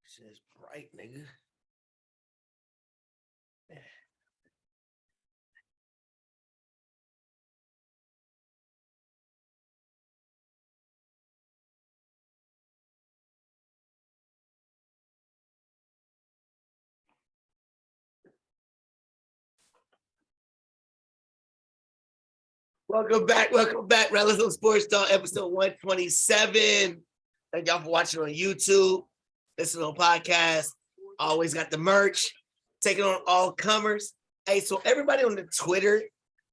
Shit's bright, nigga. Welcome back, Rellism Sports Talk, episode 127. Thank y'all for watching on YouTube, listening on podcast. Always got the merch, taking on all comers. Hey, so everybody on the Twitter,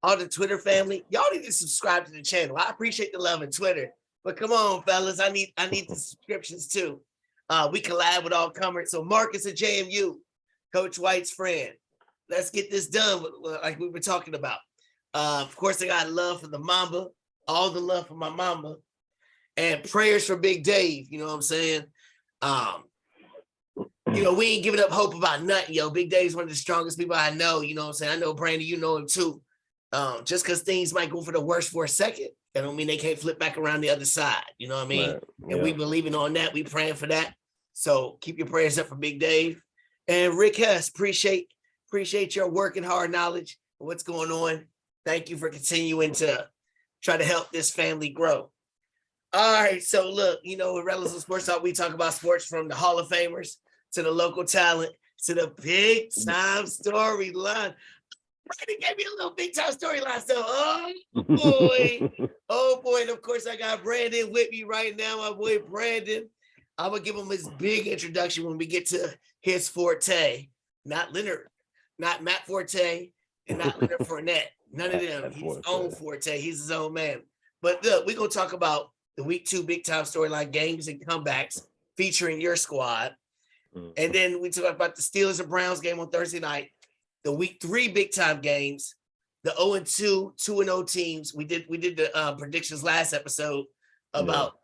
all the Twitter family, y'all need to subscribe to the channel. I appreciate the love on Twitter, but come on, fellas, I need the subscriptions too. We collab with all comers. So Marcus at JMU, Coach White's friend. Let's get this done, like we were talking about. Of course, I got love for the Mamba, all the love for my Mamba, and prayers for Big Dave. You know what I'm saying? We ain't giving up hope about nothing, yo. Big Dave's one of the strongest people I know. You know what I'm saying? I know Brandon, you know him too. Just because things might go for the worst for a second, that don't mean they can't flip back around the other side. You know what I mean? Right. Yeah. And we believing on that. We praying for that. So keep your prayers up for Big Dave. And Rick Hess, appreciate your work and hard knowledge of what's going on. Thank you for continuing to try to help this family grow. All right, so look, with Rellism Sports Talk, we talk about sports from the Hall of Famers to the local talent to the big time storyline. Brandon gave me a little big time storyline. So, oh boy, and of course I got Brandon with me right now, my boy Brandon. I'm gonna give him his big introduction when we get to his forte, not Leonard, not Matt Forte, and not Leonard Fournette. None of them. He's his own forte. He's his own man. But look, we're going to talk about the week 2 big time storyline games and comebacks featuring your squad. And then we talk about the Steelers and Browns game on Thursday night, the week 3 big time games, the 0-2, 2-0 teams. We did the predictions last episode about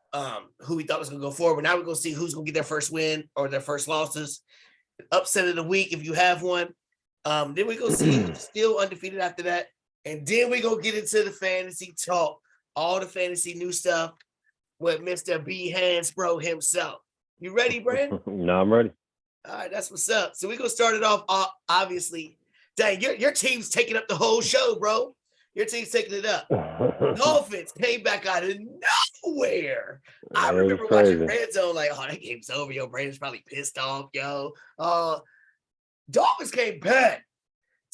who we thought was going to go forward. Now we're going to see who's going to get their first win or their first losses. Upset of the week, if you have one. Then we go see who's still undefeated after that. And then we go get into the fantasy talk, all the fantasy new stuff with Mr. B Hands Bro himself. You ready, Brandon? No, I'm ready. All right, that's what's up. So we're going to start it off, obviously. Dang, your team's taking up the whole show, bro. Your team's taking it up. Dolphins came back out of nowhere. I remember watching Red Zone like, oh, that game's over. Yo, Brandon's probably pissed off, yo. Dolphins came back.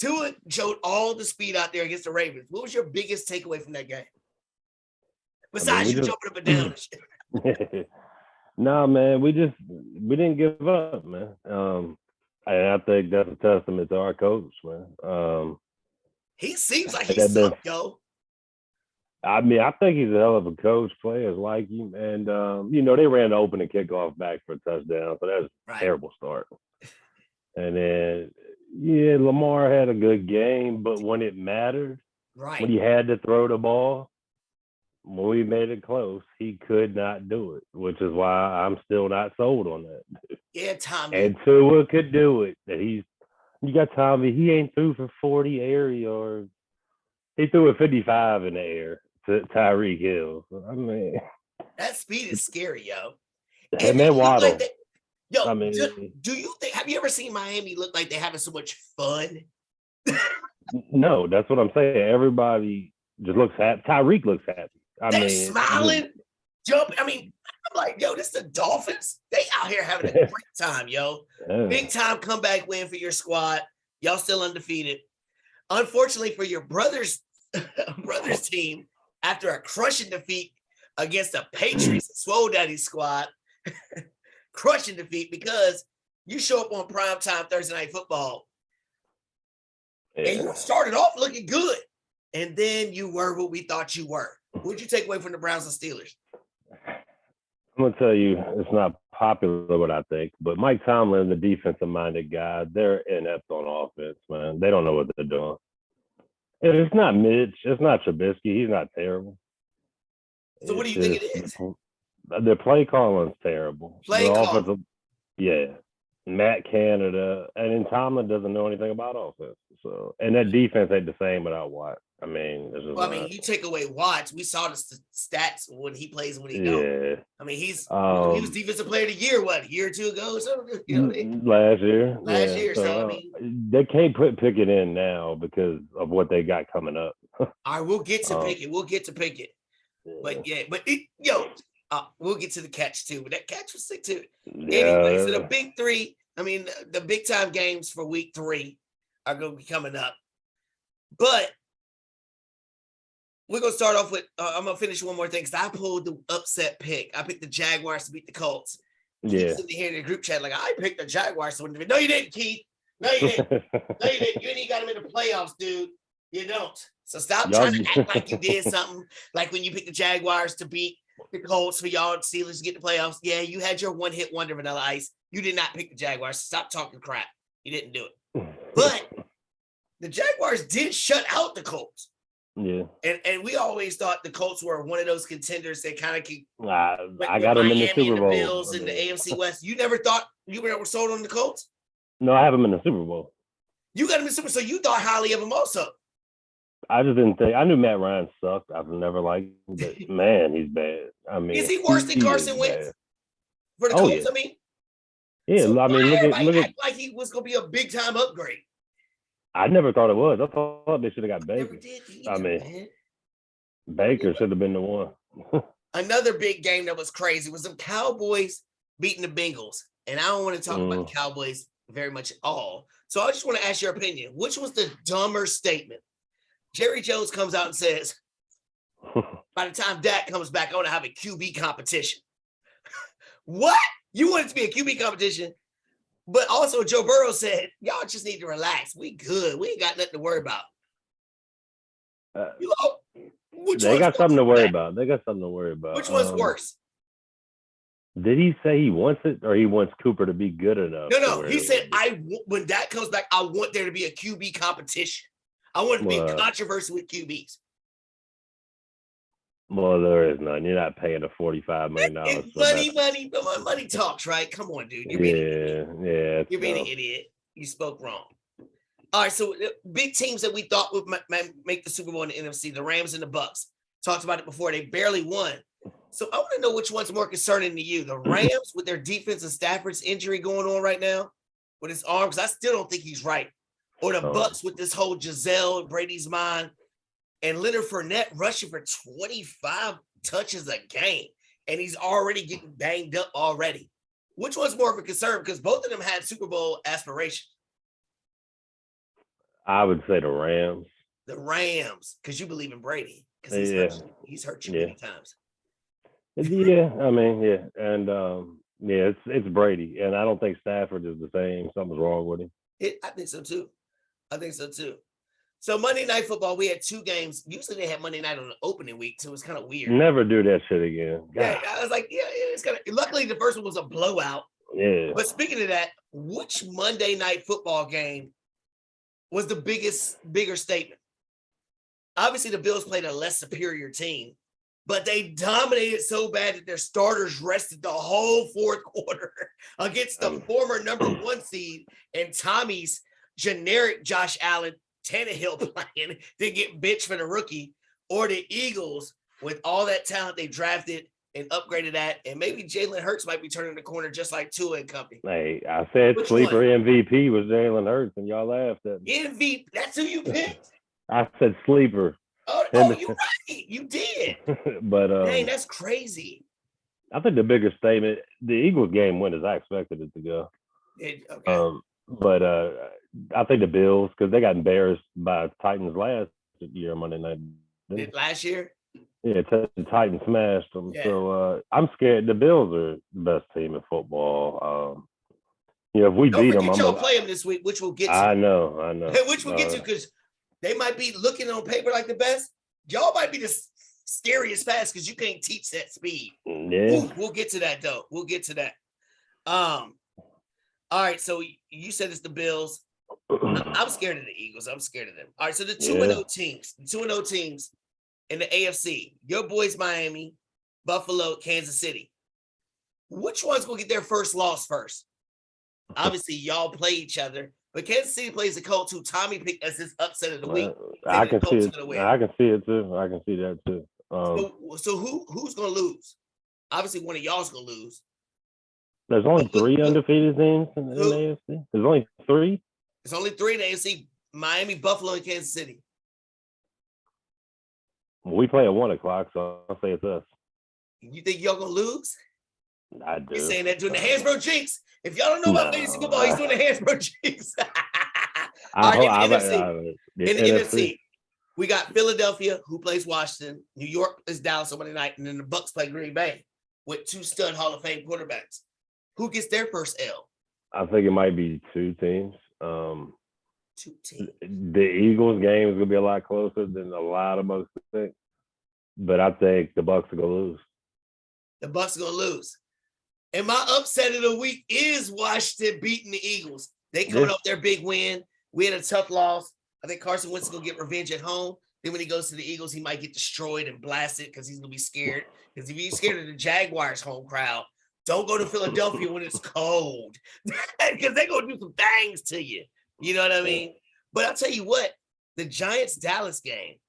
Tua showed all the speed out there against the Ravens. What was your biggest takeaway from that game? Besides jumping up and down and shit. Nah, man, we didn't give up, man. I think that's a testament to our coach, man. He seems like he's sucked, yo. I mean, I think he's a hell of a coach. Players like him, and they ran the opening kickoff back for a touchdown, so that's a terrible start. And then, Lamar had a good game, but when it mattered, when he had to throw the ball, when we made it close, he could not do it, which is why I'm still not sold on that. Yeah, Tommy. And Tua could do it. You got Tommy, he ain't threw for 40 air yards. He threw a 55 in the air to Tyreek Hill. I mean, that speed is scary, yo. And then Waddle. Yo, do you think? Have you ever seen Miami look like they're having so much fun? No, that's what I'm saying. Everybody just looks happy. Tyreek looks happy. They're smiling, jumping. I mean, I'm like, yo, this is the Dolphins. They out here having a great time, yo. Yeah. Big time comeback win for your squad. Y'all still undefeated. Unfortunately for your brother's team, after a crushing defeat against the Patriots, Swole Daddy squad. Crushing defeat because you show up on primetime Thursday Night Football and you started off looking good. And then you were what we thought you were. What'd you take away from the Browns and Steelers? I'm going to tell you, it's not popular what I think, but Mike Tomlin, the defensive-minded guy, they're inept on offense, man. They don't know what they're doing. And it's not Mitch. It's not Trubisky. He's not terrible. So what do you think it is? The play calling's terrible. Play calling. Yeah. Matt Canada, and then Tomlin doesn't know anything about offense. So, and that defense ain't the same without Watt. I mean, it's just well, I mean, you take away Watts, we saw the stats when he plays and when he don't. yeah. I mean, he was defensive player of the year, what, a year or two ago? So, last year. Last year. So, I mean, they can't put Pickett in now because of what they got coming up. All right, we'll get to Pickett. We'll get to Pickett. Yeah. We'll get to the catch too. But that catch was sick too. Yeah. Anyway, so the big three, I mean, the big time games for week 3 are going to be coming up. But we're going to start off with, I'm going to finish one more thing because I pulled the upset pick. I picked the Jaguars to beat the Colts. Keith's sitting here in the group chat like, I picked the Jaguars to win the. No, you didn't, Keith. No, you didn't. No, you didn't. You ain't got them in the playoffs, dude. You don't. So stop trying to act like you did something. Like when you picked the Jaguars to beat the Colts for y'all Steelers to get the playoffs. Yeah, you had your one-hit wonder, Vanilla Ice. You did not pick the Jaguars. Stop talking crap. You didn't do it. But the Jaguars did shut out the Colts. Yeah. And we always thought the Colts were one of those contenders that kind of keep. I got them in the Super Bowl. The Bills and the AFC West. You never thought you were sold on the Colts? No, I have them in the Super Bowl. You got them in the Super Bowl, so you thought highly of them also. I just didn't think. I knew Matt Ryan sucked. I've never liked him, but man, he's bad. I mean, is he worse than Carson Wentz for the Colts? Yeah. I mean, yeah. So I mean, look at like he was going to be a big time upgrade. I never thought it was. I thought they should have got Baker. Never did either, I mean, man. Baker should have been the one. Another big game that was crazy was the Cowboys beating the Bengals, and I don't want to talk about the Cowboys very much at all. So I just want to ask your opinion. Which was the dumber statement? Jerry Jones comes out and says, by the time Dak comes back, I want to have a QB competition. What? You want it to be a QB competition? But also Joe Burrow said, y'all just need to relax. We good. We ain't got nothing to worry about. They got something to worry about. They got something to worry about. Which one's worse? Did he say he wants it or he wants Cooper to be good enough? No. He said, when Dak comes back, I want there to be a QB competition. I want it to be a controversy with QBs. Well, there is none. You're not paying a $45 million. Money talks, right? Come on, dude. You're being an idiot. You're being an idiot. You spoke wrong. All right, so big teams that we thought would make the Super Bowl in the NFC, the Rams and the Bucs. Talked about it before. They barely won. So I want to know which one's more concerning to you. The Rams with their defense and Stafford's injury going on right now with his arm, because I still don't think he's right. Or the Bucs with this whole Giselle and Brady's mind. And Leonard Fournette rushing for 25 touches a game. And he's already getting banged up already. Which one's more of a concern? Because both of them had Super Bowl aspirations. I would say the Rams. The Rams, because you believe in Brady. Because he's hurt you many times. Yeah, I mean, yeah. And, it's Brady. And I don't think Stafford is the same. Something's wrong with him. I think so, too. So Monday Night Football, we had 2 games. Usually they have Monday night on the opening week, so it's kind of weird. Never do that shit again. God. Yeah, I was like, it's kind of. Luckily, the first one was a blowout. Yeah. But speaking of that, which Monday Night Football game was the bigger statement? Obviously, the Bills played a less superior team, but they dominated so bad that their starters rested the whole fourth quarter against the former number 1 seed and Tommy's generic Josh Allen. Tannehill playing, they get bitch for the rookie, or the Eagles with all that talent they drafted and upgraded that, and maybe Jalen Hurts might be turning the corner just like Tua and company. Hey, I said which sleeper one? MVP was Jalen Hurts, and y'all laughed at me. MVP, that's who you picked. I said sleeper. Oh, you're right, you did. But dang, that's crazy. I think the bigger statement, the Eagles game went as I expected it to go. Okay. But I think the Bills, because they got embarrassed by Titans last year Monday night. Last year? Yeah, the Titans smashed them. Yeah. So I'm scared. The Bills are the best team in football. If we beat them, y'all play them this week, which we'll get to. I know. Which we'll get to, because they might be looking on paper like the best. Y'all might be the scariest fast because you can't teach that speed. Yeah. We'll get to that, though. We'll get to that. All right, so you said it's the Bills. I'm scared of the Eagles. I'm scared of them. All right, so the 2-0 teams in the AFC, your boys Miami, Buffalo, Kansas City. Which one's going to get their first loss first? Obviously, y'all play each other, but Kansas City plays the Colts, who Tommy picked as his upset of the week. I can see it. I can see it too. I can see that too. So who's gonna lose? Obviously, one of y'all's gonna lose. There's only three undefeated teams in the AFC. There's only three. There's only three in the AFC: Miami, Buffalo, and Kansas City. We play at 1:00, so I'll say it's us. You think y'all gonna lose? I do. You're saying that doing the Hansbrough jinx. If y'all don't know about fantasy football, he's doing the Hansbrough jinx. All right, in the NFC, we got Philadelphia, who plays Washington. New York is Dallas on Monday night, and then the Bucs play Green Bay with two stud Hall of Fame quarterbacks. Who gets their first L? I think it might be two teams. Two teams. The Eagles game is gonna be a lot closer than a lot of most think, but I think the Bucs are gonna lose. The Bucs are gonna lose. And my upset of the week is Washington beating the Eagles. They coming off their big win. We had a tough loss. I think Carson Wentz is gonna get revenge at home. Then when he goes to the Eagles, he might get destroyed and blasted because he's gonna be scared. Because if he's scared of the Jaguars home crowd, don't go to Philadelphia when it's cold. Because they're gonna do some things to you. You know what I mean? But I'll tell you what, the Giants-Dallas game.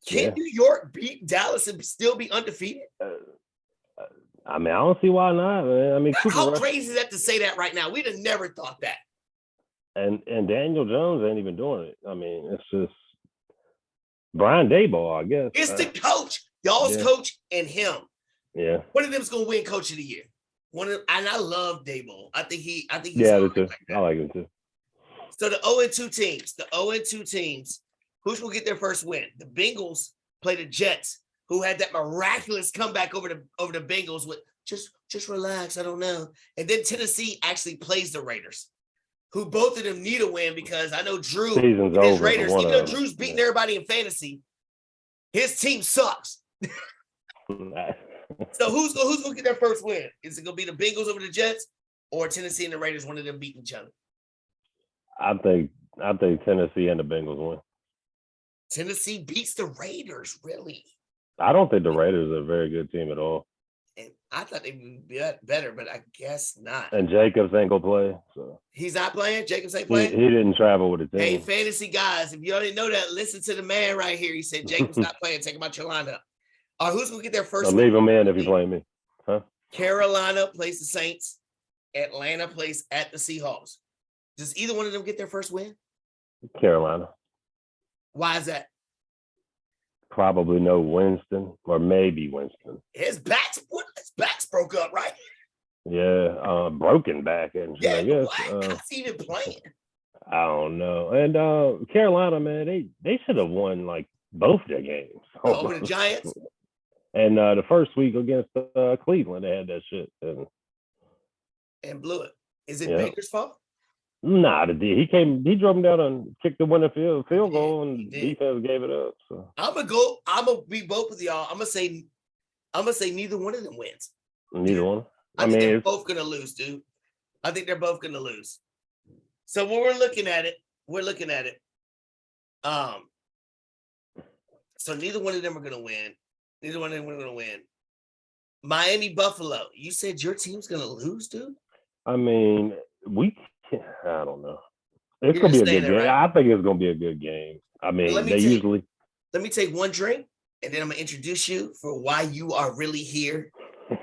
Can New York beat Dallas and still be undefeated? I mean, I don't see why not, man. I mean, how crazy is that to say that right now? We'd have never thought that. And Daniel Jones ain't even doing it. I mean, it's just Brian Daboll, I guess. It's the coach, y'all's coach, and him. Yeah. One of them's gonna win Coach of the Year. And I love Daboll. I think he's too. I like him too. So the 0-2 teams, who's gonna get their first win? The Bengals play the Jets, who had that miraculous comeback over the Bengals with just relax, I don't know. And then Tennessee actually plays the Raiders, who both of them need a win because I know Drew and his Raiders, even though Drew's beating everybody in fantasy, his team sucks. So who's gonna get their first win? Is it gonna be the Bengals over the Jets or Tennessee and the Raiders, one of them beating each other? I think Tennessee and the Bengals win. Tennessee beats the Raiders, really? I don't think the Raiders are a very good team at all. And I thought they would be better, but I guess not. And Jacobs ain't gonna play. So he's not playing? Jacobs ain't playing? He didn't travel with the team. Hey, fantasy guys, if you already know that, listen to the man right here. He said Jacobs not playing. Take him out your lineup. Who's going to get their first win? Leave him in if you play me. Huh? Carolina plays the Saints. Atlanta plays at the Seahawks. Does either one of them get their first win? Carolina. Why is that? Probably no Winston, or maybe Winston. His back's broke up, right? Yeah, broken back, and I guess. How's he even playing? I don't know. And Carolina, man, they should have won like both their games. Over the Giants. And the first week against Cleveland, they had that shit and blew it. Is it Baker's fault? Nah, he drove him down and kicked the winning field goal, and defense gave it up. So I'm gonna be both with y'all. I'm gonna say neither one of them wins. Neither one. I mean, they're both gonna lose, dude. I think they're both gonna lose. So when we're looking at it. So neither one of them are gonna win. Neither one of them are gonna win. Miami, Buffalo. You said your team's gonna lose, dude? I mean, I don't know. It's gonna be a good game. Right? I think it's gonna be a good game. I mean, let me take one drink, and then I'm gonna introduce you for why you are really here.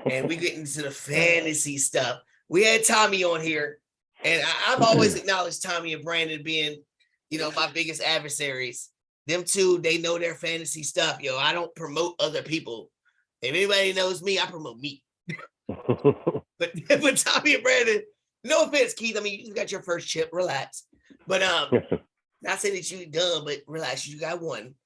And we get into the fantasy stuff. We had Tommy on here, and I've always acknowledged Tommy and Brandon being, my biggest adversaries. Them two, they know their fantasy stuff. I don't promote other people. If anybody knows me, I promote me. but Tommy and Brandon, no offense, Keith. I mean, you got your first chip. Relax. But not saying that you done, but relax. You got one.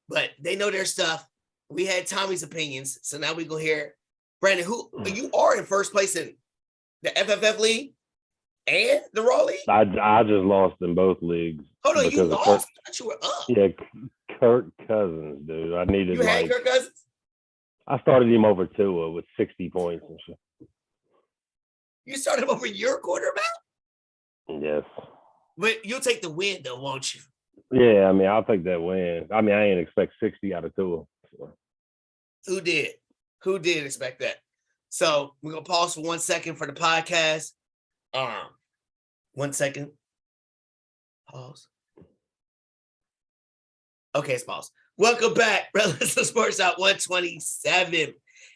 But they know their stuff. We had Tommy's opinions, so now we go hear Brandon. Who you are in first place in the FFF league and the Raw league? I just lost in both leagues. Hold on, you lost? I thought you were up. Yeah, Kirk Cousins, dude. I needed. You had Kirk Cousins? I started him over Tua with 60 points and shit. You started him over your quarterback? Yes. But you'll take the win, though, won't you? Yeah, I mean, I'll take that win. I mean, I ain't expect 60 out of Tua. So. Who did? Who did expect that? So we're going to pause for 1 second for the podcast. 1 second. Pause. Okay, it's pause. Welcome back, Rellism Sports Talk 127.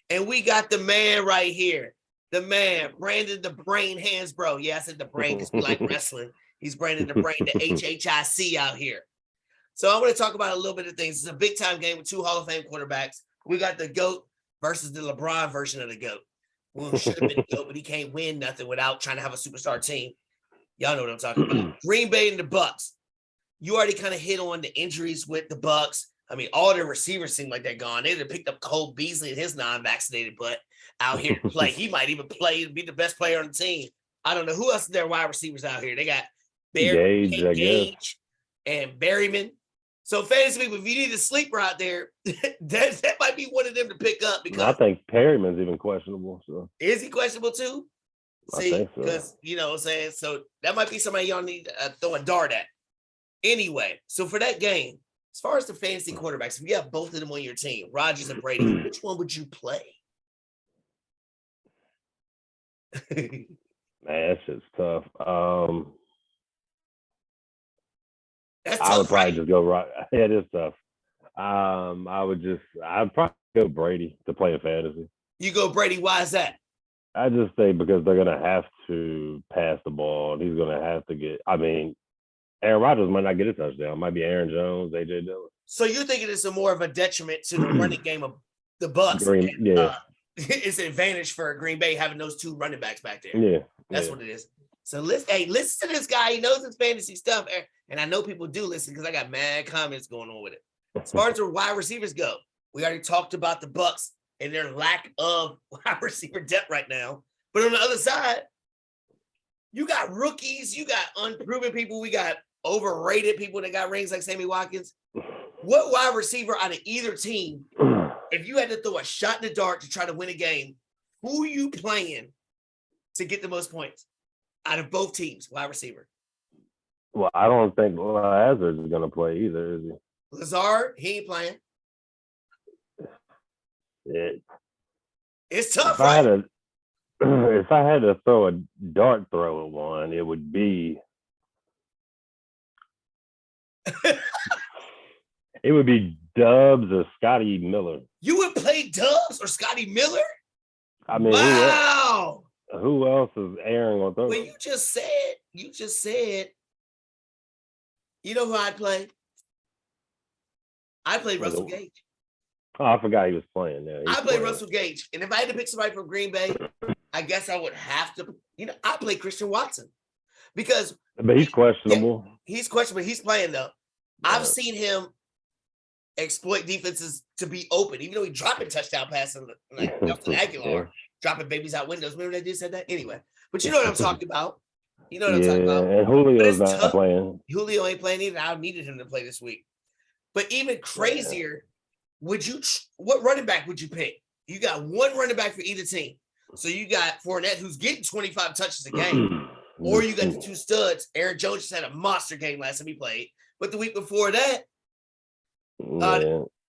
And we got the man right here. The man, Brandon the Brain Hands, bro. Yeah, I said the brain because we like wrestling. He's Brandon the Brain, the HHIC out here. So I want to talk about a little bit of things. It's a big time game with two Hall of Fame quarterbacks. We got the GOAT versus the LeBron version of the GOAT. Well, should have been the GOAT, but he can't win nothing without trying to have a superstar team. Y'all know what I'm talking about. Green Bay and the Bucks. You already kind of hit on the injuries with the Bucks. I mean, all their receivers seem like they're gone. They'd have picked up Cole Beasley and his non-vaccinated butt out here to play. He might even play and be the best player on the team. I don't know who else are their wide receivers out here. They got Gage and Berryman. So fantasy people, if you need a sleeper out there, that might be one of them to pick up because I think Perryman's even questionable. So is he questionable too? I think so. Because you know what I'm saying. So that might be somebody y'all need to throw a dart at. Anyway, so for that game, as far as the fantasy quarterbacks, if you have both of them on your team, Rodgers and Brady, which one would you play? Man, that shit's tough. That's I would tough, probably right? just go right. Yeah, it is tough. I'd probably go Brady to play in fantasy. You go Brady. Why is that? I just say because they're gonna have to pass the ball, and he's gonna have to get. I mean, Aaron Rodgers might not get a touchdown. It might be Aaron Jones, AJ Dillon. So you're thinking it's a more of a detriment to the running game of the Bucks? It's an advantage for Green Bay having those two running backs back there. Yeah, that's what it is. So listen to this guy. He knows his fantasy stuff, and I know people do listen because I got mad comments going on with it. As far as the wide receivers go, we already talked about the Bucks and their lack of wide receiver depth right now. But on the other side, you got rookies, you got unproven people, we got overrated people that got rings like Sammy Watkins. What wide receiver out of either team, if you had to throw a shot in the dark to try to win a game, who are you playing to get the most points out of both teams, wide receiver? Well, I don't think Lazard is going to play either, is he? Lazard, he ain't playing. It's tough, right? If I had to throw a dart throw at one, it would be it would be Dubs or Scotty Miller. You would play Dubs or Scotty Miller? I mean, wow. Who else is Aaron going to throw? Well, you just said, you know who I'd play? I played Russell Gage. Oh, I forgot he was playing. Yeah, I played Russell Gage. And if I had to pick somebody from Green Bay, I guess I would have to, I play Christian Watson. Because but he's questionable. Yeah, he's questionable. He's playing though. Yeah. I've seen him exploit defenses to be open, even though he dropping touchdown passes like Nelson Aguilar, dropping babies out windows. Remember they did said that? Anyway. But you know what I'm talking about. You know what I'm talking about. And Julio's not playing. Julio ain't playing either. I needed him to play this week. But even crazier, what running back would you pick? You got one running back for either team. So you got Fournette, who's getting 25 touches a game, or you got the two studs. Aaron Jones just had a monster game last time he played. But the week before that,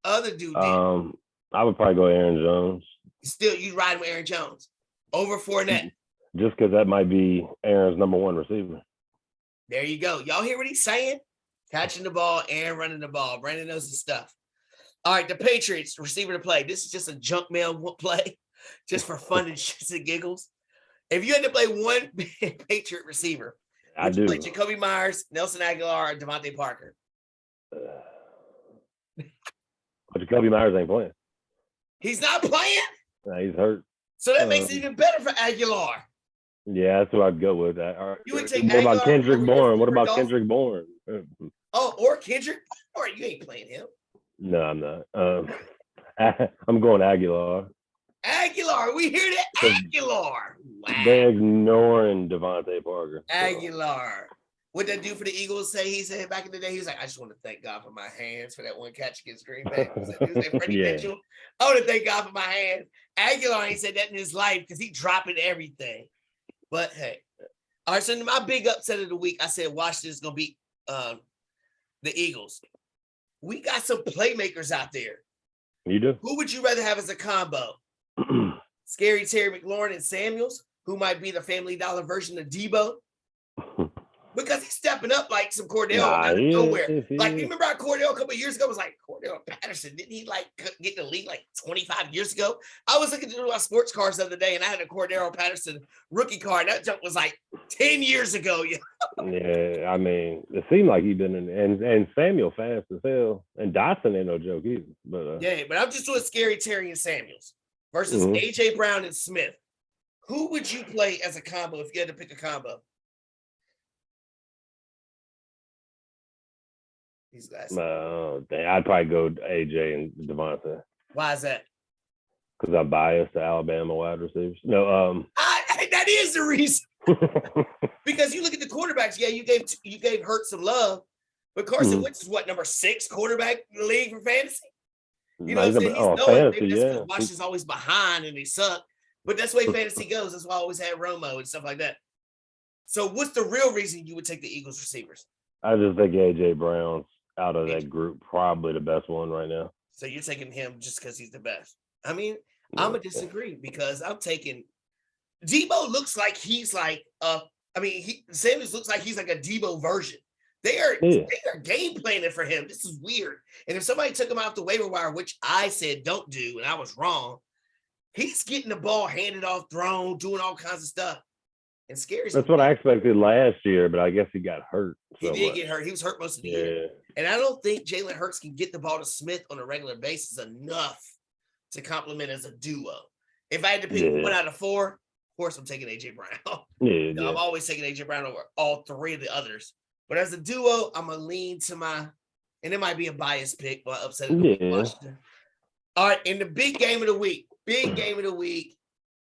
other dude did. I would probably go Aaron Jones. Still, you riding with Aaron Jones over Fournette. Just because that might be Aaron's number one receiver. There you go. Y'all hear what he's saying? Catching the ball, Aaron running the ball. Brandon knows his stuff. All right, the Patriots receiver to play. This is just a junk mail play, just for fun and shits and giggles. If you had to play one Patriot receiver, would you play Jacoby Myers, Nelson Aguilar, or Devontae Parker? Jacoby Myers ain't playing. He's not playing? Nah, he's hurt. So that makes it even better for Aguilar. Yeah, that's what I'd go with. You would take what Aguilar about Kendrick Bourne? What about Kendrick Bourne? Oh, or Kendrick Bourne. You ain't playing him. No, I'm not. I'm going Aguilar. Aguilar. We hear that? Aguilar. Wow. They're ignoring Devontae Parker. Aguilar. What that dude for the Eagles say? He said back in the day, he was like, I just want to thank God for my hands for that one catch against Green Bay. Mitchell. I want to thank God for my hands. Aguilar ain't said that in his life because he dropping everything. But hey. All right, so my big upset of the week, I said Washington's going to beat the Eagles. We got some playmakers out there. You do? Who would you rather have as a combo? Scary Terry McLaurin and Samuels, who might be the Family Dollar version of Debo? Because he's stepping up like some Cordell out of nowhere. Like, you remember how Cordell a couple of years ago was like, Cordell Patterson, didn't he like get in the league like 25 years ago? I was looking through my sports cards the other day and I had a Cordell Patterson rookie card. That jump was like 10 years ago. Yeah, I mean, it seemed like he'd been in, and Samuel fast as hell. And Dotson ain't no joke either. But yeah, but I'm just doing Scary Terry and Samuels versus AJ Brown and Smith. Who would you play as a combo if you had to pick a combo? These guys. I'd probably go AJ and Devontae. Why is that? Because I'm biased to Alabama wide receivers. No, that is the reason. Because you look at the quarterbacks. Yeah, you gave Hurt some love, but Carson Wentz is what, number 6 quarterback in the league for fantasy? You know, he's knowing because Washington's always behind and they suck. But that's the way fantasy goes. That's why I always had Romo and stuff like that. So what's the real reason you would take the Eagles receivers? I just think AJ Brown's out of that group probably the best one right now. So you're taking him just because he's the best. I mean, I'm going to disagree because I'm taking – Debo looks like he's like Sanders looks like he's like a Debo version. They are game planning for him. This is weird. And if somebody took him off the waiver wire, which I said don't do, and I was wrong, he's getting the ball handed off, thrown, doing all kinds of stuff. And scary. That's what I expected last year, but I guess he got hurt. He did get hurt. He was hurt most of the year. And I don't think Jalen Hurts can get the ball to Smith on a regular basis enough to complement as a duo. If I had to pick 1 out of 4, of course I'm taking AJ Brown. I'm always taking AJ Brown over all 3 of the others. But as a duo, I'm going to lean to and it might be a biased pick, but upset Washington. All right, in the big game of the week,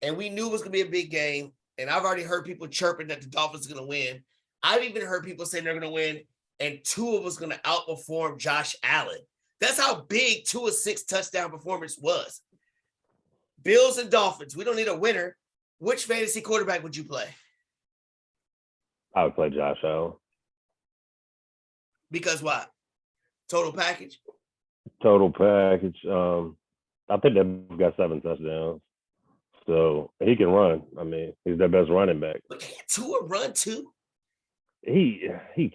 and we knew it was going to be a big game. And I've already heard people chirping that the Dolphins are going to win. I've even heard people saying they're going to win, and Tua was going to outperform Josh Allen. That's how big Tua's 6 touchdown performance was. Bills and Dolphins. We don't need a winner. Which fantasy quarterback would you play? I would play Josh Allen. Because what? Total package? Total package. I think they've got 7 touchdowns. So he can run. I mean, he's their best running back. But can't Tua run too? He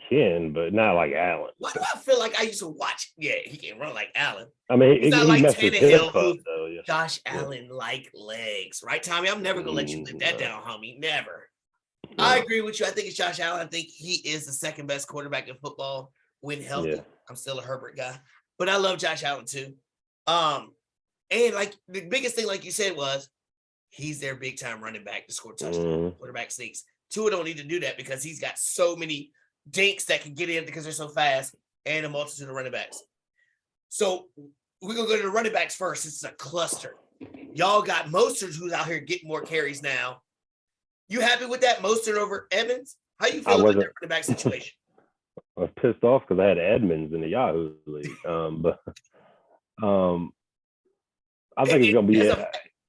can, but not like Allen. Why do I feel like I used to watch? Yeah, he can run like Allen. I mean, he's not like Tannehill. Yeah. Josh Allen like legs, right, Tommy? I'm never gonna let you live that down, homie. Never. No. I agree with you. I think it's Josh Allen. I think he is the second best quarterback in football when healthy. Yeah. I'm still a Herbert guy, but I love Josh Allen too. And like the biggest thing, like you said, was he's their big time running back to score touchdowns. Quarterback sneaks. Tua don't need to do that because he's got so many dinks that can get in because they're so fast and a multitude of running backs. So we're going to go to the running backs first. This is a cluster. Y'all got Mostert, who's out here getting more carries now. You happy with that? Mostert over Edmonds? How you feel about that running back situation? I was pissed off because I had Edmonds in the Yahoo league. But I think it's going to be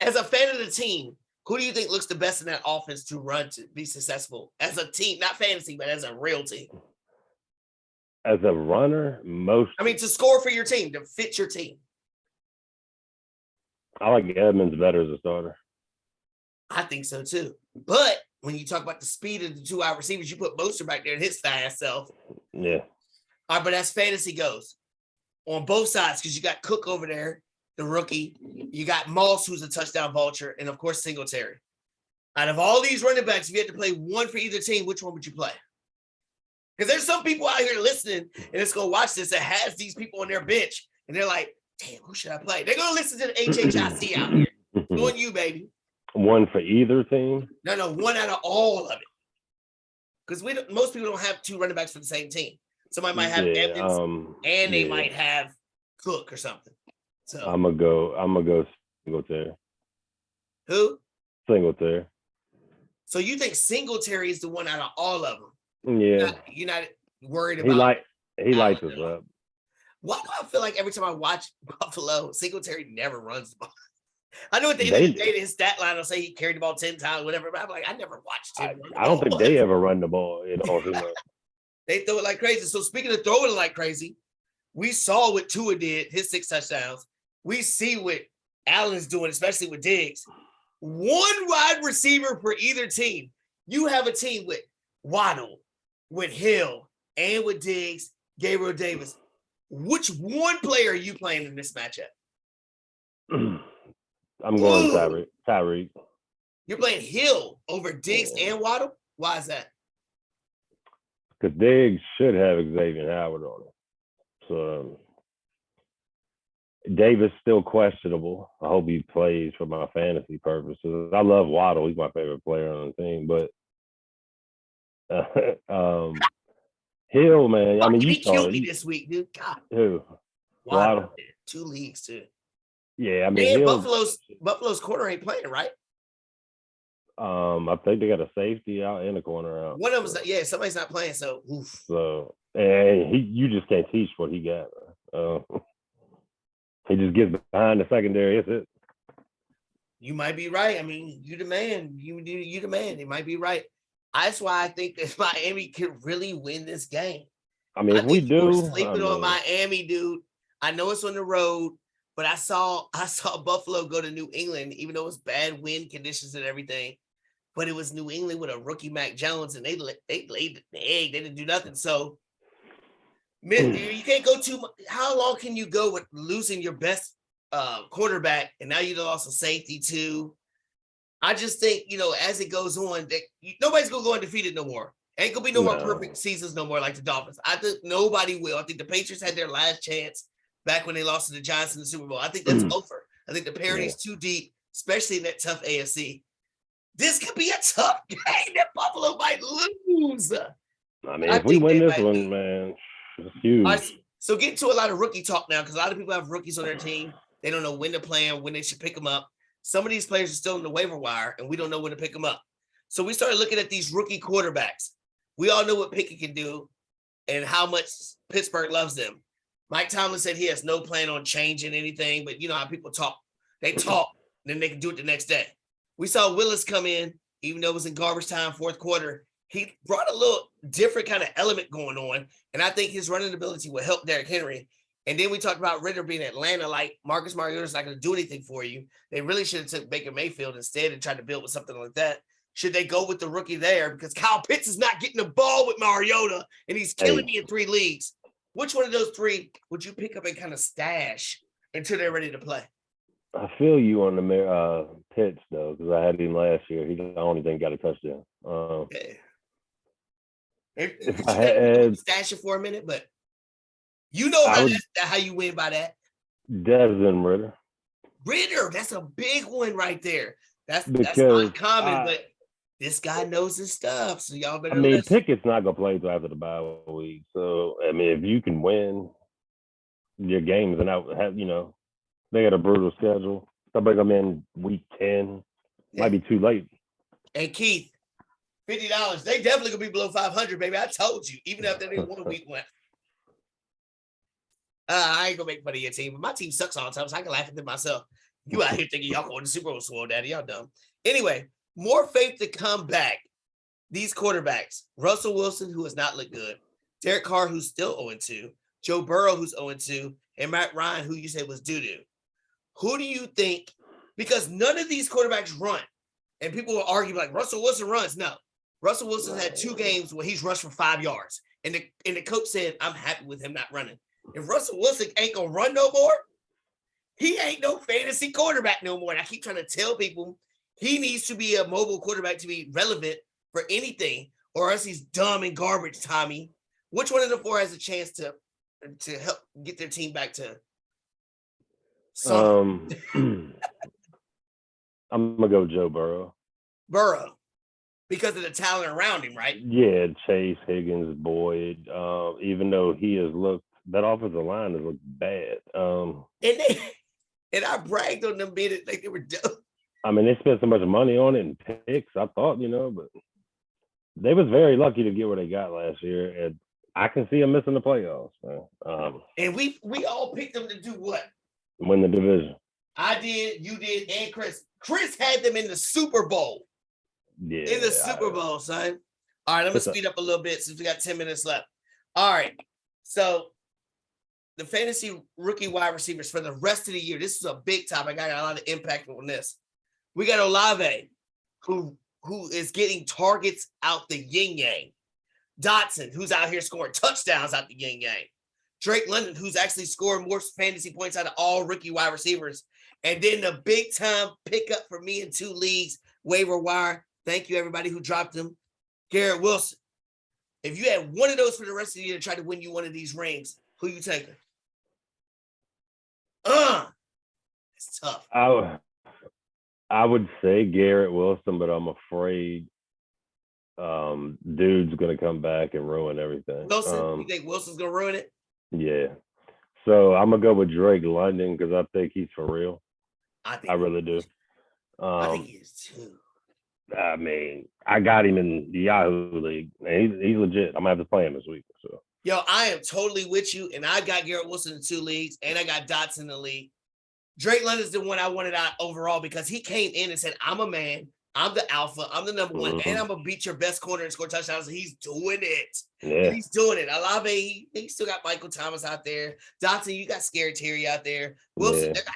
as a fan of the team, who do you think looks the best in that offense to run to be successful as a team, not fantasy, but as a real team? As a runner, to score for your team, to fit your team. I like Edmonds better as a starter. I think so too. But when you talk about the speed of the 2 wide receivers, you put Mostert back there and his fast self. Yeah. All right, but as fantasy goes, on both sides, because you got Cook over there, the rookie. You got Moss, who's a touchdown vulture, and of course Singletary. Out of all these running backs, if you had to play one for either team, which one would you play? Because there's some people out here listening, and it's going to watch this that has these people on their bench, and they're like, damn, who should I play? They're going to listen to the HHIC out here. Doing you, baby. One for either team? No, one out of all of it. Because most people don't have 2 running backs for the same team. Somebody might have Evans, and they might have Cook or something. So I'm gonna go Singletary. Who? Singletary. So you think Singletary is the one out of all of them? Yeah. You're not worried about. He lights us up. Why do I feel like every time I watch Buffalo, Singletary never runs the ball? I know at the end of the day, his stat line will say he carried the ball 10 times, whatever. But I'm like, I never watched him. I don't think they ever run the ball. They throw it like crazy. So speaking of throwing it like crazy, we saw what Tua did, his 6 touchdowns. We see what Allen's doing, especially with Diggs. one wide receiver for either team. You have a team with Waddle, with Hill, and with Diggs, Gabriel Davis. Which one player are you playing in this matchup? I'm going Tyreek. You're playing Hill over Diggs and Waddle? Why is that? Because Diggs should have Xavier Howard on it. So Davis still questionable. I hope he plays for my fantasy purposes. I love Waddle. He's my favorite player on the team. But Hill, man. I mean, he killed me this week, dude. God. Who? Waddle. 2 leagues, too. Yeah, I mean, Buffalo's corner ain't playing, right? I think they got a safety out and a corner out. One of them's somebody's not playing. So, oof. So, and you just can't teach what he got. He just gets behind the secondary. That's it. You might be right. I mean, you the man. You the man. You might be right. That's why I think that Miami could really win this game. I mean, if we do, sleeping on Miami, dude. I know it's on the road, but I saw Buffalo go to New England, even though it was bad wind conditions and everything. But it was New England with a rookie Mac Jones, and they laid the egg. They didn't do nothing. So you can't go too much. How long can you go with losing your best quarterback, and now you lost a safety too? I just think, as it goes on, nobody's going to go undefeated no more. Ain't going to be no more perfect seasons no more like the Dolphins. I think nobody will. I think the Patriots had their last chance back when they lost to the Giants in the Super Bowl. I think that's over. I think the parity's too deep, especially in that tough AFC. This could be a tough game that Buffalo might lose. I mean, if we win this one, man, it's huge. Right, so get into a lot of rookie talk now, because a lot of people have rookies on their team. They don't know when to play them, when they should pick them up. Some of these players are still in the waiver wire, and we don't know when to pick them up. So we started looking at these rookie quarterbacks. We all know what Pickett can do and how much Pittsburgh loves them. Mike Tomlin said he has no plan on changing anything, but you know how people talk. They talk, and then they can do it the next day. We saw Willis come in, even though it was in garbage time, fourth quarter. He brought a little different kind of element going on, and I think his running ability will help Derrick Henry. And then we talked about Ritter being Atlanta, like Marcus Mariota's not going to do anything for you. They really should have took Baker Mayfield instead and tried to build with something like that. Should they go with the rookie there? Because Kyle Pitts is not getting the ball with Mariota, and he's killing me in 3 leagues. Which one of those 3 would you pick up and kind of stash until they're ready to play? I feel you on the Pitts, though, because I had him last year. He the only thing got a touchdown. If I had stash it for a minute, but you know how you win by that. Desmond Ritter. That's a big one right there. That's not common, but this guy knows his stuff. So y'all better. I mean, Pickett's not gonna play until after the bye week. So I mean, if you can win your games and they got a brutal schedule. They'll bring them in week 10. Might be too late. And Keith, $50. They definitely gonna be below 500, baby. I told you. Even after they won week 1. I ain't gonna make fun of your team, but my team sucks all the time, so I can laugh at them myself. You out here thinking y'all going to Super Bowl, swole daddy. Y'all dumb. Anyway, more faith to come back. These quarterbacks, Russell Wilson, who has not looked good, Derek Carr, who's still 0-2, Joe Burrow, who's 0-2, and Matt Ryan, who you said was doo-doo. Who do you think? Because none of these quarterbacks run, and people will argue like Russell Wilson runs. No, Russell Wilson had 2 games where he's rushed for 5 yards, and the coach said, "I'm happy with him not running." If Russell Wilson ain't gonna run no more, he ain't no fantasy quarterback no more. And I keep trying to tell people he needs to be a mobile quarterback to be relevant for anything, or else he's dumb and garbage, Tommy. Which one of the 4 has a chance to help get their team back to I'm gonna go Joe Burrow. Because of the talent around him, right? Yeah, Chase, Higgins, Boyd. Even though he has looked, that offensive line has looked bad. And I bragged on them being like they were dope. I mean, they spent so much money on it and picks. I thought, but they was very lucky to get where they got last year, and I can see them missing the playoffs. And we all picked them to do what? Win the division. I did, you did, and Chris. Chris had them in the Super Bowl. Yeah. In the Super Bowl, son. All right, I'm going to speed up a little bit since we got 10 minutes left. All right. So the fantasy rookie wide receivers for the rest of the year. This is a big topic. I got a lot of impact on this. We got Olave, who is getting targets out the yin-yang. Dotson, who's out here scoring touchdowns out the yin-yang. Drake London, who's actually scoring more fantasy points out of all rookie wide receivers. And then the big-time pickup for me in 2 leagues, waiver wire. Thank you, everybody who dropped them. Garrett Wilson. If you had one of those for the rest of the year to try to win you one of these rings, who you taking? It's tough. I would say Garrett Wilson, but I'm afraid dude's going to come back and ruin everything. Wilson? You think Wilson's going to ruin it? Yeah. So I'm going to go with Drake London because I think he's for real. I really do. I think he is too. I mean, I got him in the Yahoo League, and he's legit. I'm going to have to play him this week. So. Yo, I am totally with you, and I got Garrett Wilson in 2 leagues, and I got Dotson in the league. Drake London's the one I wanted out overall because he came in and said, I'm a man, I'm the alpha, I'm the number one, and I'm going to beat your best corner and score touchdowns. And he's doing it. Yeah. And he's doing it. Olave, he still got Michael Thomas out there. Dotson, you got Scary Terry out there. Wilson, they got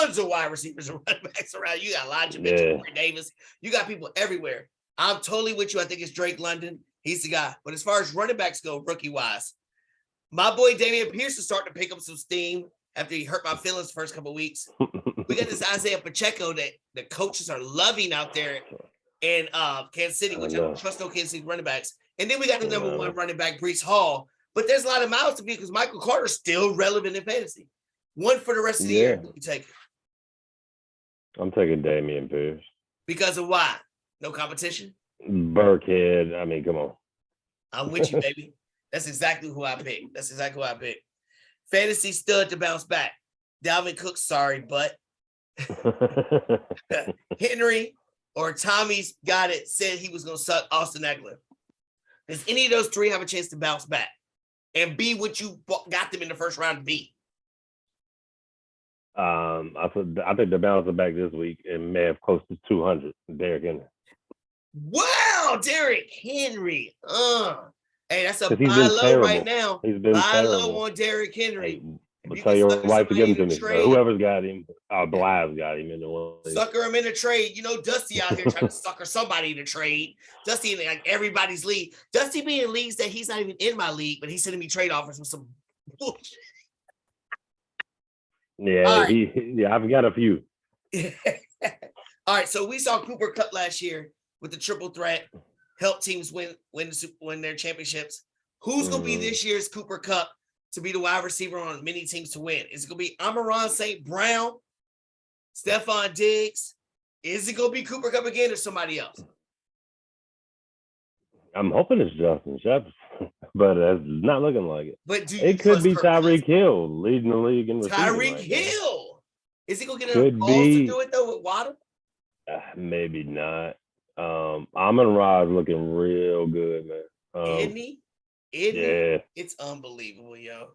tons of wide receivers and running backs around. You got Elijah Mitchell, Corey Davis. You got people everywhere. I'm totally with you. I think it's Drake London. He's the guy. But as far as running backs go, rookie-wise, my boy Damian Pierce is starting to pick up some steam after he hurt my feelings the first couple of weeks. We got this Isaiah Pacheco that the coaches are loving out there in Kansas City, which I don't trust no Kansas City running backs. And then we got the number 1 running back, Breece Hall. But there's a lot of mouths to be because Michael Carter's still relevant in fantasy. One for the rest of the year. You take it. I'm taking Damian Pierce. Because of why? No competition? Burkhead. I mean, come on. I'm with you, baby. That's exactly who I picked. Fantasy stud to bounce back. Dalvin Cook, sorry, but Henry or Tommy's got it, said he was going to suck Austin Eckler. Does any of those 3 have a chance to bounce back and be what you got them in the first round to be? I think they're bouncing back this week and may have close to 200. Derrick Henry. Wow, Derrick Henry. Hey, that's a buy low terrible. Right now. He's been buy terrible. Low on Derrick Henry. Hey, tell your wife to give him to me. Whoever's got him, Bly's got him in the one. Sucker him in a trade. You know, Dusty out here trying to sucker somebody in a trade. Dusty in like everybody's league. Dusty being in leagues that he's not even in my league, but he's sending me trade offers with some bullshit. Yeah, right. I've got a few. All right, so we saw Cooper Kupp last year with the triple threat, help teams win their championships. Who's going to be this year's Cooper Kupp to be the wide receiver on many teams to win? Is it going to be Amon-Ra St. Brown, Stephon Diggs? Is it going to be Cooper Kupp again or somebody else? I'm hoping it's Justin Jefferson, but it's not looking like it. But it could be Tyreek Hill leading the league in receiving. Tyreek Hill. Is he going to get enough balls to do it, though, with Waddle? Maybe not. Amon-Ra is looking real good, man. Isn't he? Yeah. It's unbelievable, yo.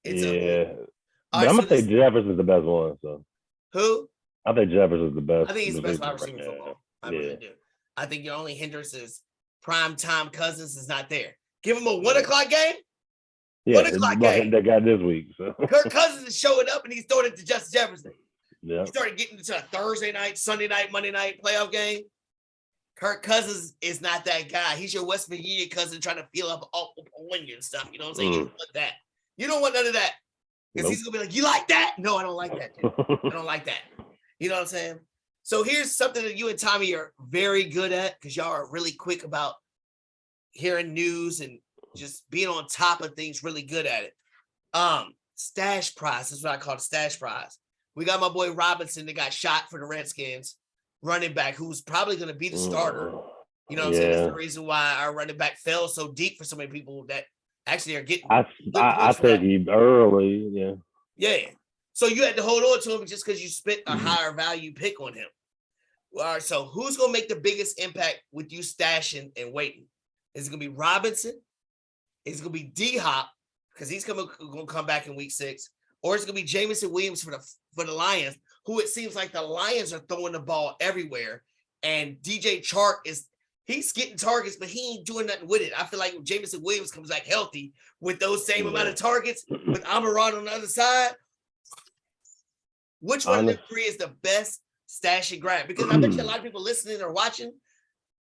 It's unbelievable. But I'm going to say Jefferson's the best one. So who? I think Jefferson's the best. I think he's the best wide receiver in football. I really do. I think your only hindrance is prime time Cousins is not there. Give him a 1 o'clock game. Yeah, 1 o'clock game. They got this week. So Kirk Cousins is showing up and he's throwing it to Justin Jefferson. Yeah. He started getting into a Thursday night, Sunday night, Monday night playoff game. Kirk Cousins is not that guy. He's your West Virginia cousin trying to feel up on you and stuff. You know what I'm saying? You don't want that. You don't want none of that. Because he's going to be like, you like that? No, I don't like that, dude. I don't like that. You know what I'm saying? So here's something that you and Tommy are very good at because y'all are really quick about hearing news and just being on top of things, really good at it. Stash prize. That's what I call the stash prize. We got my boy Robinson that got shot for the Redskins, running back, who's probably going to be the starter. You know what I'm saying? That's the reason why our running back fell so deep for so many people that actually are getting. I think he early, yeah. Yeah. So you had to hold on to him just because you spent a higher value pick on him. All right. So who's going to make the biggest impact with you stashing and waiting? Is it going to be Robinson? Is it going to be D-Hop because he's going to come back in week 6? Or is it going to be Jamison Williams for the Lions, who it seems like the Lions are throwing the ball everywhere. And DJ Chark he's getting targets, but he ain't doing nothing with it. I feel like if Jamison Williams comes back healthy with those same amount of targets, with Amon-Ra on the other side, which one of the 3 is the best stash and grab? Because I bet you a lot of people listening or watching,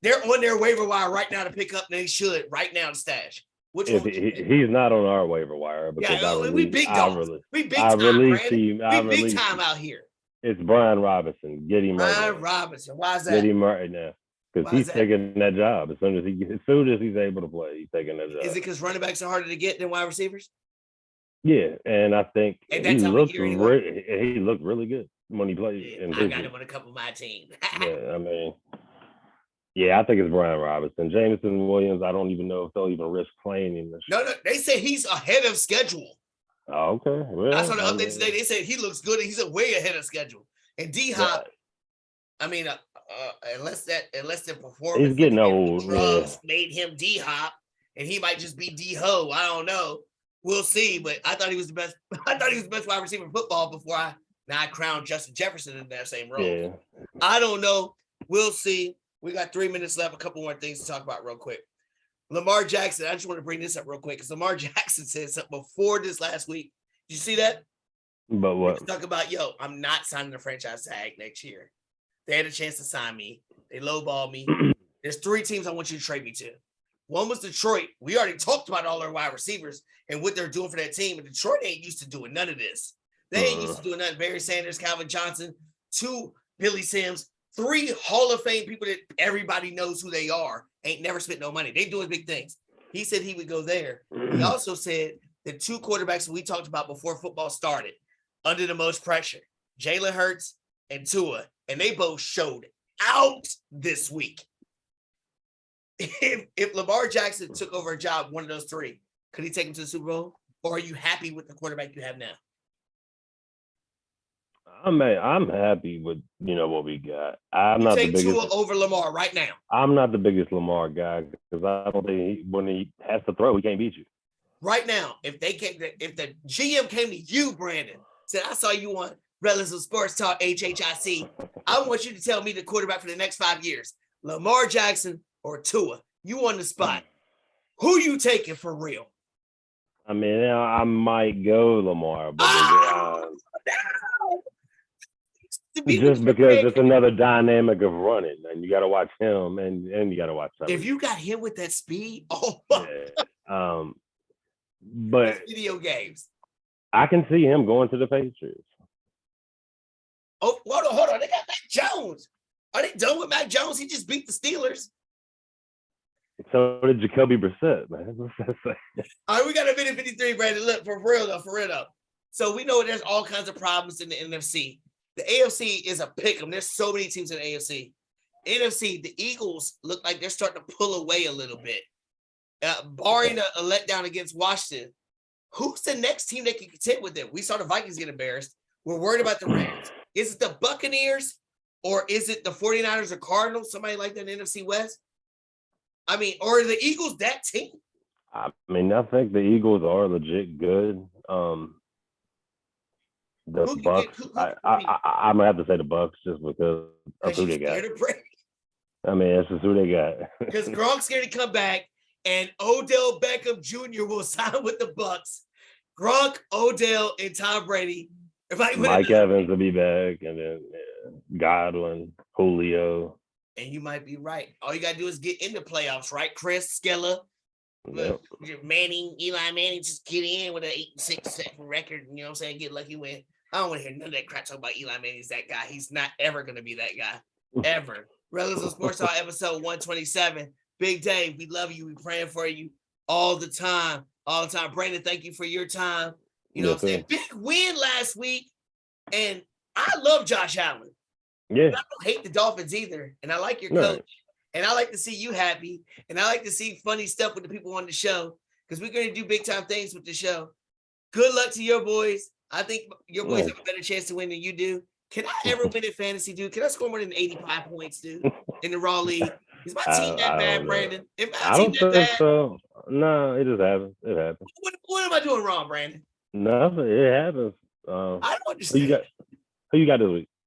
they're on their waiver wire right now to pick up, and they should right now to stash. Which one? He's not on our waiver wire because we big dogs. We big time, Brandon. We big time out here. It's Brian Robinson. Get him right now. Brian Robinson. Why is that? Get him right now. Because he's taking that job as soon as he's able to play. He's taking that job. Is it because running backs are harder to get than wide receivers? Yeah, and I think he looked really good when he played. Yeah, I got him on a couple of my team. Yeah, I mean, I think it's Brian Robinson. Jameson Williams, I don't even know if they'll even risk playing him. No, they say he's ahead of schedule. Oh, okay. Well, I saw the update today. They said he looks good and he's way ahead of schedule. And D-Hop, I mean, unless the performance he's getting old. Drugs made him D-Hop, and he might just be D-Ho. I don't know. We'll see. But I thought he was the best. I thought he was the best wide receiver in football before I crowned Justin Jefferson in that same role. Yeah. I don't know. We'll see. We got 3 minutes left. A couple more things to talk about real quick. Lamar Jackson. I just want to bring this up real quick because Lamar Jackson said something before this last week. Did you see that? But what? Talk about, I'm not signing the franchise tag next year. They had a chance to sign me. They lowballed me. There's 3 teams I want you to trade me to. One was Detroit. We already talked about all their wide receivers and what they're doing for that team. And Detroit ain't used to doing none of this. They ain't used to doing nothing. Barry Sanders, Calvin Johnson, 2 Billy Sims, 3 Hall of Fame people that everybody knows who they are. Ain't never spent no money. They doing big things. He said he would go there. He also said the 2 quarterbacks we talked about before football started under the most pressure, Jalen Hurts and Tua, and they both showed out this week. If Lamar Jackson took over a job, one of those 3, could he take him to the Super Bowl? Or are you happy with the quarterback you have now? I'm happy with what we got. I'm not the biggest. Tua over Lamar right now. I'm not the biggest Lamar guy because I don't think when he has to throw, he can't beat you. Right now, if the GM came to you, Brandon, said, I saw you on Rellism Sports Talk, HHIC. I want you to tell me the quarterback for the next 5 years, Lamar Jackson or Tua. You on the spot. Who you taking for real? I mean, I might go Lamar, but just because it's another dynamic of running, and you got to watch him, and you got to watch something. If you got him with that speed, but video games. I can see him going to the Patriots. Oh, hold on. They got Mac Jones. Are they done with Mac Jones? He just beat the Steelers. So did Jacoby Brissett, man. All right, we got a minute 53, Brandon. Look, for real though. So we know there's all kinds of problems in the NFC. The AFC is a pick'em. There's so many teams in the AFC. NFC, the Eagles look like they're starting to pull away a little bit. Barring a letdown against Washington, who's the next team that can contend with them? We saw the Vikings get embarrassed. We're worried about the Rams. Is it the Buccaneers or is it the 49ers or Cardinals, somebody like that in the NFC West? I mean, or are the Eagles that team? I mean, I think the Eagles are legit good. The Bucks, I'm gonna have to say the Bucks just because of who they got. I mean, it's just who they got. Because Gronk's scared to come back, and Odell Beckham Jr. will sign with the Bucks. Gronk, Odell, and Tom Brady. Mike Evans will be back, and then Godwin, Julio. And you might be right. All you gotta do is get in the playoffs, right? Chris Skella, Yep. Eli Manning, just get in with an 8-6 record. You know what I'm saying? Get lucky win. I don't want to hear none of that crap talking about Eli Manning's that guy. He's not ever gonna be that guy, ever. Rellism Sports Talk episode 127. Big Dave, we love you. We praying for you all the time. All the time. Brandon, thank you for your time. You know what I'm saying? Big win last week. And I love Josh Allen. Yeah. I don't hate the Dolphins either. And I like your coach. And I like to see you happy. And I like to see funny stuff with the people on the show. Because we're going to do big time things with the show. Good luck to your boys. I think your boys have a better chance to win than you do. Can I ever win in fantasy, dude? Can I score more than 85 points, dude, in the Raw League? Is my team that bad, Brandon? I don't think so. No, it just happens. It happens. What am I doing wrong, Brandon? Nothing. It happens. I don't understand. Who you got this week?